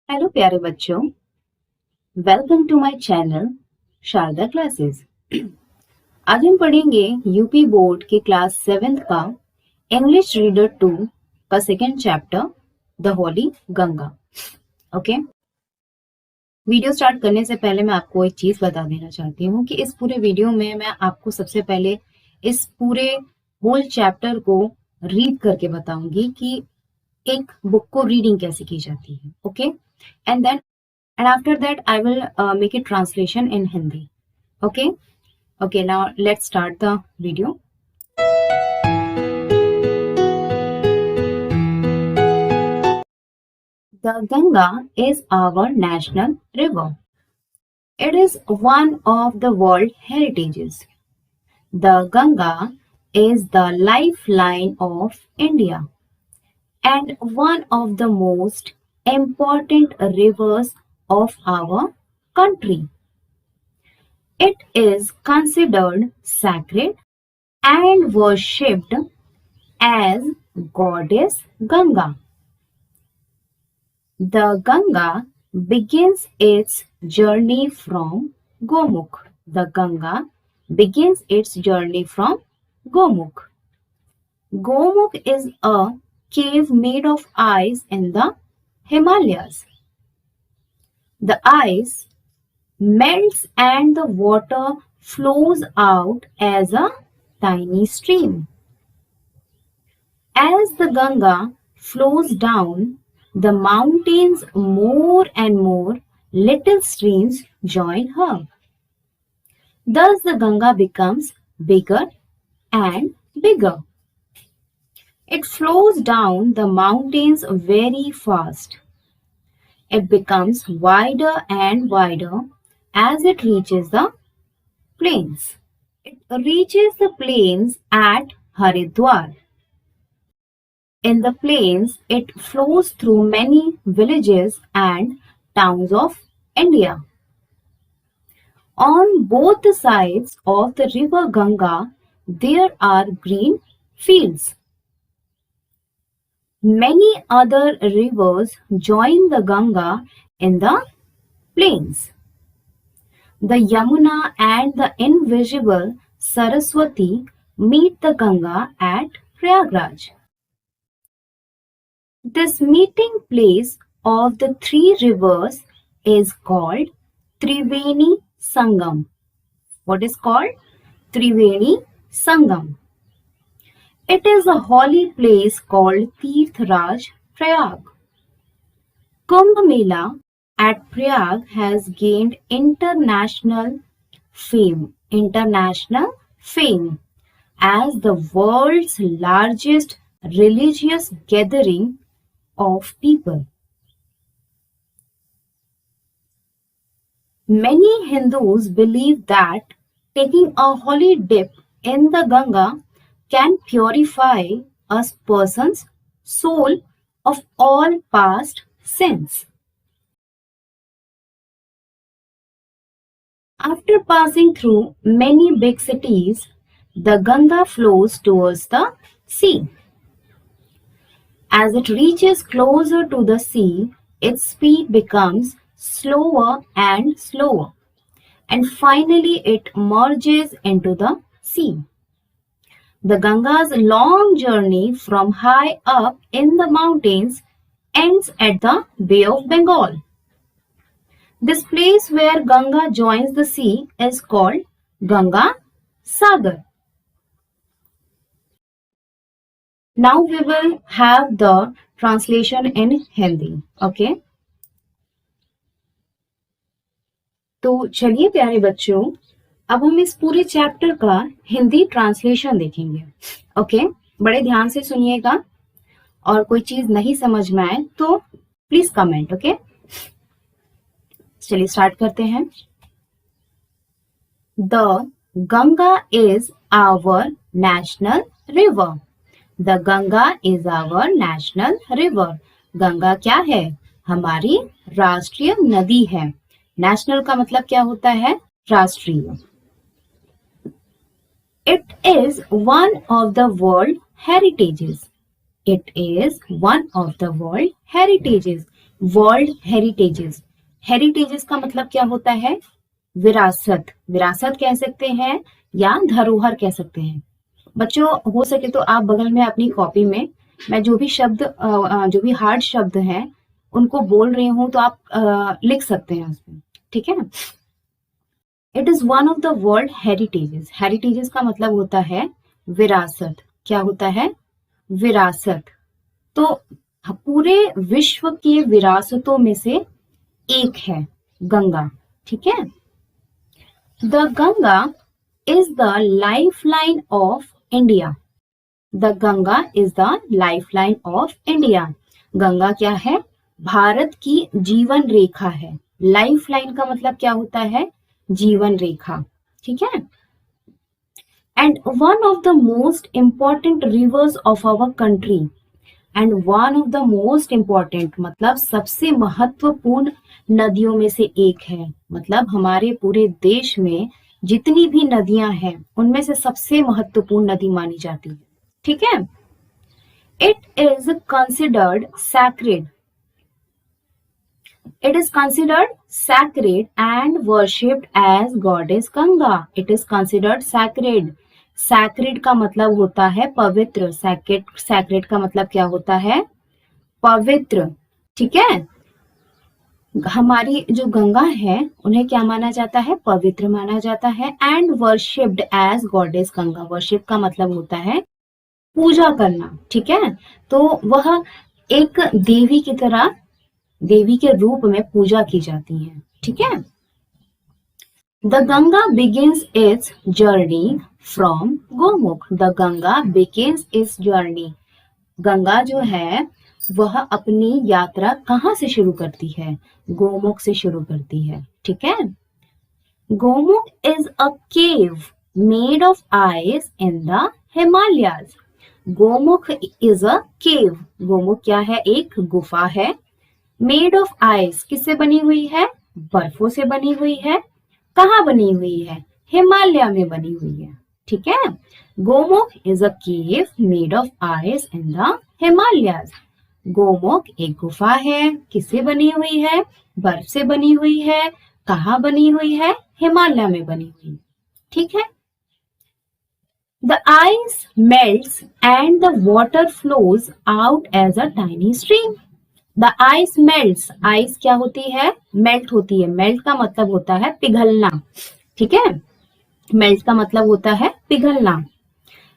Hello प्यारे बच्चों, welcome to my channel Sharda classes. आज हम पढ़ेंगे यूपी बोर्ड के क्लास 7th का इंग्लिश रीडर 2 का second chapter the Holi Ganga. Okay, video start करने से पहले मैं आपको एक चीज बता देना चाहती हूँ कि इस पूरे वीडियो में मैं आपको सबसे पहले इस पूरे होल चैप्टर को रीड करके बताऊंगी कि एक बुक को रीडिंग कैसे की जाती है। Okay, and then and after that I will make a translation in Hindi. Okay, now let's start the video. The Ganga is our national river. It is one of the world heritages. The Ganga is the lifeline of India and one of the most important rivers of our country. It is considered sacred and worshipped as goddess Ganga. The Ganga begins its journey from Gomukh. The Ganga begins its journey from Gomukh. Gomukh is a cave made of ice in the Himalayas. The ice melts and the water flows out as a tiny stream. As the Ganga flows down the mountains, more and more little streams join her. Thus the Ganga becomes bigger and bigger. It flows down the mountains very fast. It becomes wider and wider as it reaches the plains. It reaches the plains at Haridwar. In the plains, it flows through many villages and towns of India. On both sides of the river Ganga, there are green fields. Many other rivers join the Ganga in the plains. The Yamuna and the invisible Saraswati meet the Ganga at Prayagraj. This meeting place of the three rivers is called Triveni Sangam. What is called? Triveni Sangam. It is a holy place called Tirthraj Prayag. Kumbh Mela at Prayag has gained international fame as the world's largest religious gathering of people. Many Hindus believe that taking a holy dip in the Ganga can purify a person's soul of all past sins. After passing through many big cities, the Ganga flows towards the sea. As it reaches closer to the sea, its speed becomes slower and slower, and finally it merges into the sea. The Ganga's long journey from high up in the mountains ends at the Bay of Bengal. This place where Ganga joins the sea is called Ganga Sagar. Now we will have the translation in Hindi. Okay? तो चलिए प्यारे बच्चों, अब हम इस पूरे chapter का Hindi translation देखेंगे। ओके, बड़े ध्यान से सुनिएगा और कोई चीज नहीं समझ में आए तो प्लीज कमेंट। ओके, चलिए स्टार्ट करते हैं। The Ganga is our national river. The Ganga is our national river. Ganga क्या है? हमारी राष्ट्रीय नदी है। नेशनल का मतलब क्या होता है? राष्ट्रीय। It is one of the world heritages. It is one of the world heritages. World heritages. Heritages का मतलब क्या होता है? विरासत, विरासत कह सकते हैं या धरोहर कह सकते हैं। बच्चों हो सके तो आप बगल में अपनी कॉपी में मैं जो भी शब्द जो भी हार्ड शब्द हैं उनको बोल रही हूँ तो आप लिख सकते हैं उसमें, ठीक है ना। It is one of the world heritages. Heritages का मतलब होता है विरासत। क्या होता है? विरासत। तो पूरे विश्व की विरासतों में से एक है गंगा, ठीक है। The Ganga is the lifeline of India. The Ganga is the lifeline of India. Ganga क्या है? भारत की जीवन रेखा है। लाइफलाइन का मतलब क्या होता है? जीवन रेखा, ठीक है। And one of the most important rivers of our country. And one of the most important मतलब सबसे महत्वपूर्ण नदियों में से एक है। मतलब हमारे पूरे देश में जितनी भी नदियां हैं उनमें से सबसे महत्वपूर्ण नदी मानी जाती है, ठीक है। It is considered sacred. It is considered sacred and worshipped as goddess Ganga. It is considered sacred. Sacred का मतलब होता है पवित्र। sacred का मतलब क्या होता है? पवित्र, ठीक है। हमारी जो गंगा है उन्हें क्या माना जाता है? पवित्र माना जाता है। And worshipped as goddess Ganga. Worship का मतलब होता है पूजा करना, ठीक है। तो वह एक देवी की तरह, देवी के रूप में पूजा की जाती है, ठीक है। The Ganga begins it's journey from Gomukh. The Ganga begins it's journey. Ganga जो है वह अपनी यात्रा कहाँ से शुरू करती है? गोमुख से शुरू करती है, ठीक है। Gomukh is a cave made of ice in the Himalayas. Gomukh is a cave. Gomukh क्या है? एक गुफा है। मेड ऑफ आइस किससे बनी हुई है? बर्फों से बनी हुई है। कहाँ बनी हुई है? हिमालय में बनी हुई है, ठीक है। Gomukh is a cave made of ice in the Himalayas. Gomukh एक गुफा है। किससे बनी हुई है? बर्फ से बनी हुई है। कहाँ बनी हुई है? हिमालय में बनी हुई है, ठीक है। The ice melts and the water flows out as a tiny stream. The ice melts. Ice क्या होती है? मेल्ट होती है। मेल्ट का मतलब होता है पिघलना, ठीक है। मेल्ट का मतलब होता है पिघलना।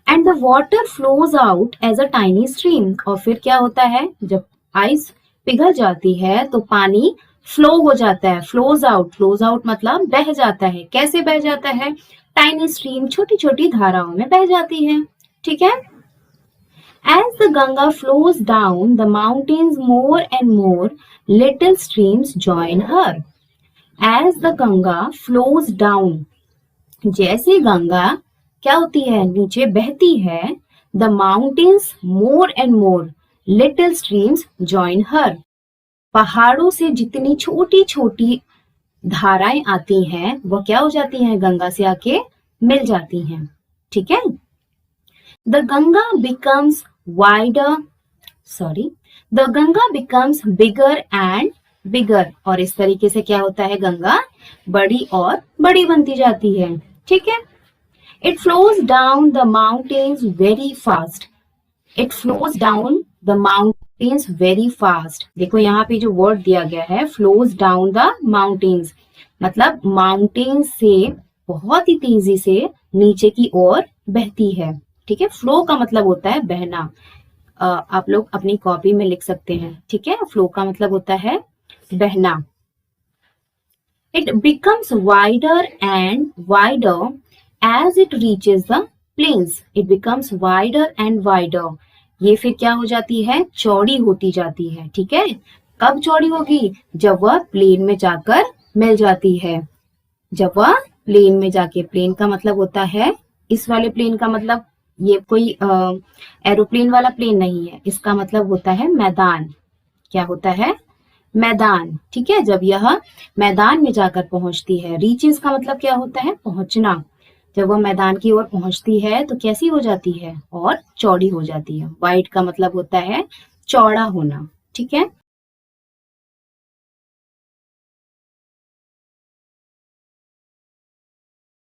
And the water flows out as a tiny stream. और फिर क्या होता है? जब आइस पिघल जाती है तो पानी फ्लो हो जाता है। फ्लोज आउट, फ्लोज आउट मतलब बह जाता है। कैसे बह जाता है? टाइनी स्ट्रीम, छोटी छोटी धाराओं में बह जाती है, ठीक है। As the Ganga flows down the mountains, more and more little streams join her. As the Ganga flows down, जैसे गंगा क्या होती है? नीचे बहती है। The mountains, more and more little streams join her. पहाड़ों से जितनी छोटी छोटी धाराएं आती हैं वो क्या हो जाती हैं? गंगा से आके मिल जाती हैं, ठीक है। The Ganga becomes wider, the Ganga becomes bigger and bigger. और इस तरीके से क्या होता है? गंगा बड़ी और बड़ी बनती जाती है, ठीक है। It flows down the mountains very fast. It flows down the mountains very fast. देखो यहाँ पे जो वर्ड दिया गया है flows down the mountains, मतलब माउंटेन से बहुत ही तेजी से नीचे की ओर बहती है, ठीक है। फ्लो का मतलब होता है बहना। आप लोग अपनी कॉपी में लिख सकते हैं, ठीक है। फ्लो का मतलब होता है बहना। It becomes wider and wider as it reaches the plains. It becomes wider and wider. ये फिर क्या हो जाती है? चौड़ी होती जाती है, ठीक है। कब चौड़ी होगी? जब वह प्लेन में जाकर मिल जाती है। जब वह प्लेन में जाके, प्लेन का मतलब होता है इस वाले प्लेन का मतलब ये कोई एरोप्लेन वाला प्लेन नहीं है। इसका मतलब होता है मैदान। क्या होता है? मैदान, ठीक है। जब यह मैदान में जाकर पहुंचती है। रीचेस का मतलब क्या होता है? पहुंचना। जब वह मैदान की ओर पहुंचती है तो कैसी हो जाती है? और चौड़ी हो जाती है। वाइड का मतलब होता है चौड़ा होना, ठीक है।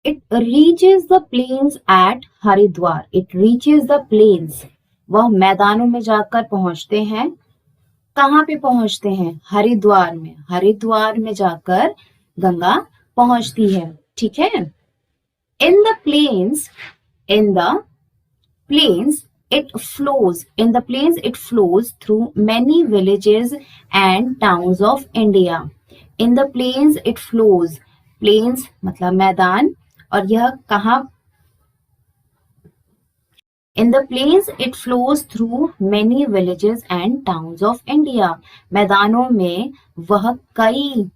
It reaches the plains at Haridwar. It reaches the plains. वह मैदानों में जाकर पहुंचते हैं. कहाँ पे पहुंचते हैं? हरिद्वार में. हरिद्वार में जाकर गंगा पहुंचती है. ठीक है. In the plains, in the plains it flows through many villages and towns of India. In the plains it flows. Plains मतलब मैदान. और यह कहाँ? In the plains it flows through many villages and towns of India. मैदानों में वह कई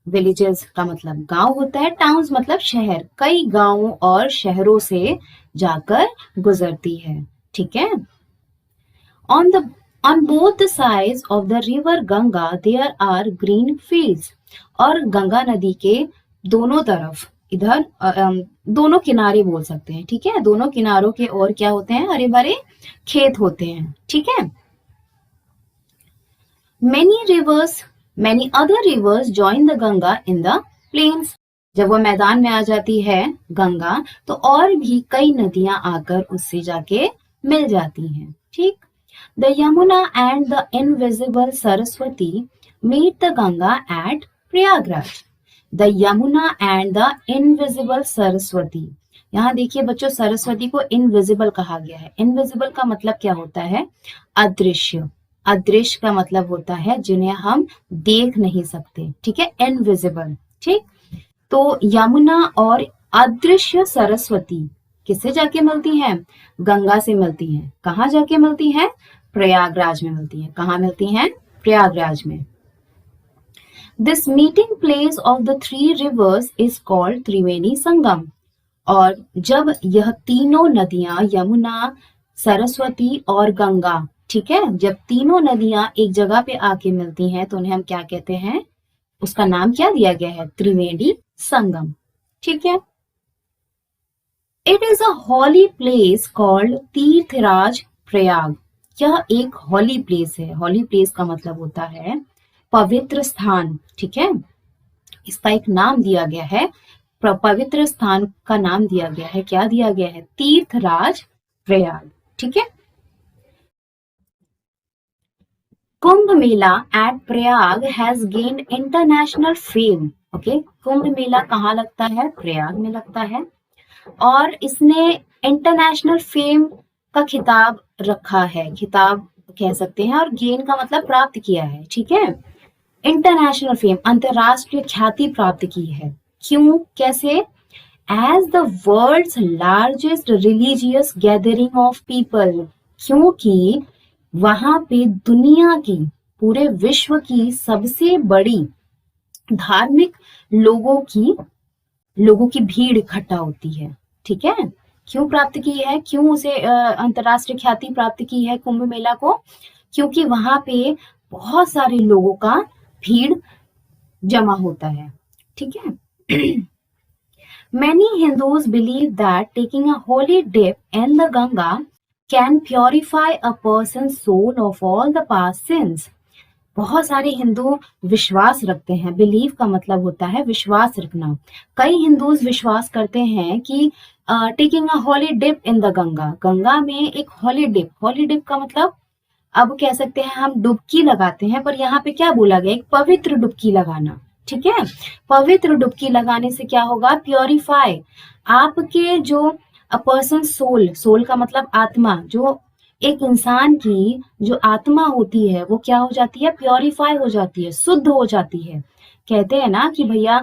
villages का मतलब गांव होता है, टाउन्स मतलब शहर, कई गांवों और शहरों से जाकर गुजरती है. ठीक है. On both the sides of the river Ganga there are green fields. और गंगा नदी के दोनों तरफ, इधर दोनों किनारे बोल सकते हैं. ठीक है. दोनों किनारों के और क्या होते हैं? हरे भरे खेत होते हैं. ठीक है. Many other rivers join the Ganga in the plains. जब वो मैदान में आ जाती है गंगा, तो और भी कई नदियां आकर उससे जाके मिल जाती हैं. ठीक. The Yamuna and the invisible Saraswati meet the Ganga at Prayagraj. The Yamuna and the invisible Saraswati. यहाँ देखिए बच्चों, सरस्वती को इनविजिबल कहा गया है. इनविजिबल का मतलब क्या होता है? अदृश्य. अदृश्य का मतलब होता है जिन्हें हम देख नहीं सकते. ठीक है. इनविजिबल. ठीक. तो यमुना और अदृश्य सरस्वती किससे जाके मिलती हैं? गंगा से मिलती हैं. कहाँ जाके मिलती हैं? प्रयागराज में मिलती हैं. कहाँ मिलती हैं? प्रयागराज में. This meeting place of the three rivers is called Triveni Sangam. और जब यह तीनों नदियां, यमुना, सरस्वती और गंगा, ठीक है, जब तीनों नदियां एक जगह पे आके मिलती हैं तो उन्हें हम क्या कहते हैं? उसका नाम क्या दिया गया है? त्रिवेणी संगम. ठीक है. It is a holy place called Tirthraj Prayag. यह एक हॉली प्लेस है. हॉली प्लेस का मतलब होता है पवित्र स्थान. ठीक है. इसका एक नाम दिया गया है, पवित्र स्थान का नाम दिया गया है. क्या दिया गया है? तीर्थराज प्रयाग. ठीक है. Kumbh Mela at Prayag has gained international fame. Okay. Kumbh Mela कहाँ लगता है? प्रयाग में लगता है. और इसने इंटरनेशनल फेम का खिताब रखा है. खिताब कह सकते हैं. और गेन का मतलब प्राप्त किया है. ठीक है. इंटरनेशनल फेम, अंतरराष्ट्रीय ख्याति प्राप्त की है. क्यों? कैसे? As the world's largest religious gathering of people. क्योंकि वहां पे दुनिया की, पूरे विश्व की सबसे बड़ी धार्मिक लोगों की भीड़ इकट्ठा होती है. ठीक है. क्यों प्राप्त की है? क्यों उसे अंतरराष्ट्रीय ख्याति प्राप्त की है कुंभ मेला को? क्योंकि वहां पे बहुत सारे लोगों का भीड़ जमा होता है. ठीक है. Many Hindus believe that taking a holy dip in the Ganga can purify a person's soul of all the past sins. बहुत सारे हिंदू विश्वास रखते हैं. बिलीव का मतलब होता है विश्वास रखना. कई हिंदूज विश्वास करते हैं कि taking a holy dip in the Ganga, Ganga में एक हॉली डिप का मतलब, अब कह सकते हैं हम डुबकी लगाते हैं, पर यहाँ पे क्या बोला गया? एक पवित्र डुबकी लगाना. ठीक है. पवित्र डुबकी लगाने से क्या होगा? प्योरीफाई. आपके जो अ पर्सन सोल का मतलब आत्मा, जो एक इंसान की जो आत्मा होती है वो क्या हो जाती है? प्योरीफाई हो जाती है, शुद्ध हो जाती है. कहते हैं ना कि भैया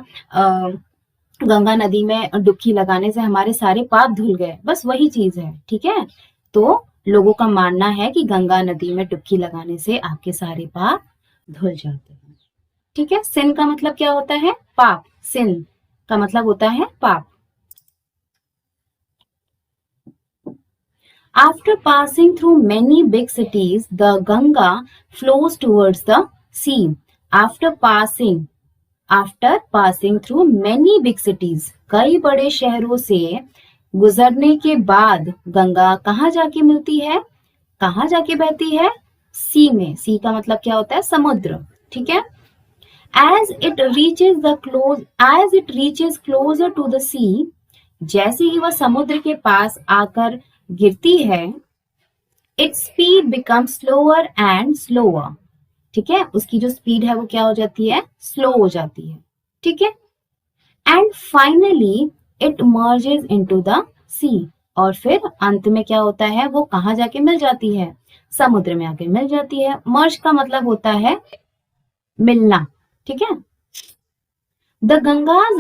गंगा नदी में डुबकी लगाने से हमारे सारे पाप धुल गए. बस वही चीज है. ठीक है. तो लोगों का मानना है कि गंगा नदी में डुबकी लगाने से आपके सारे पाप धुल जाते हैं. ठीक है. सिन का मतलब क्या होता है? पाप. सिन का मतलब होता है पाप. After passing through many big cities, the Ganga flows towards the sea. After passing through many big cities, कई बड़े शहरों से गुजरने के बाद गंगा कहाँ जाके मिलती है? कहाँ जाके बहती है? सी में. सी का मतलब क्या होता है? समुद्र. ठीक है. As it reaches closer to the sea, जैसे ही वह समुद्र के पास आकर गिरती है, its speed become slower and slower. ठीक है, उसकी जो स्पीड है वो क्या हो जाती है, स्लो हो जाती है। ठीक है, and finally it merges into the sea, और फिर अंत में क्या होता है, वो कहाँ जाके मिल जाती है, समुद्र में आके मिल जाती है। मर्ज का मतलब होता है मिलना। ठीक है, the Ganga's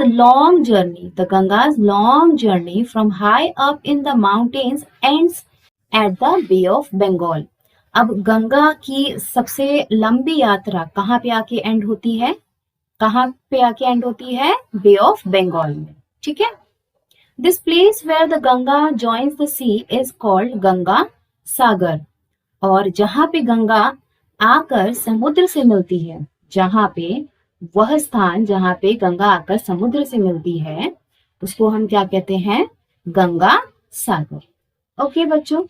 long journey from high up in the mountains ends at the Bay of Bengal. अब गंगा की सबसे लंबी यात्रा कहाँ पे आके एंड होती है, कहाँ पे आके एंड होती है, बे ऑफ बंगाल में। ठीक है, this place where the Ganga joins the sea is called Ganga Sagar. और जहां पे गंगा आकर समुद्र से मिलती है, जहां पे वह स्थान जहां पे गंगा आकर समुद्र से मिलती है, उसको हम क्या कहते हैं, गंगा सागर। ओके बच्चों,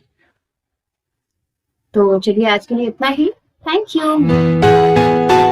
तो चलिए आज के लिए इतना ही। Thank you.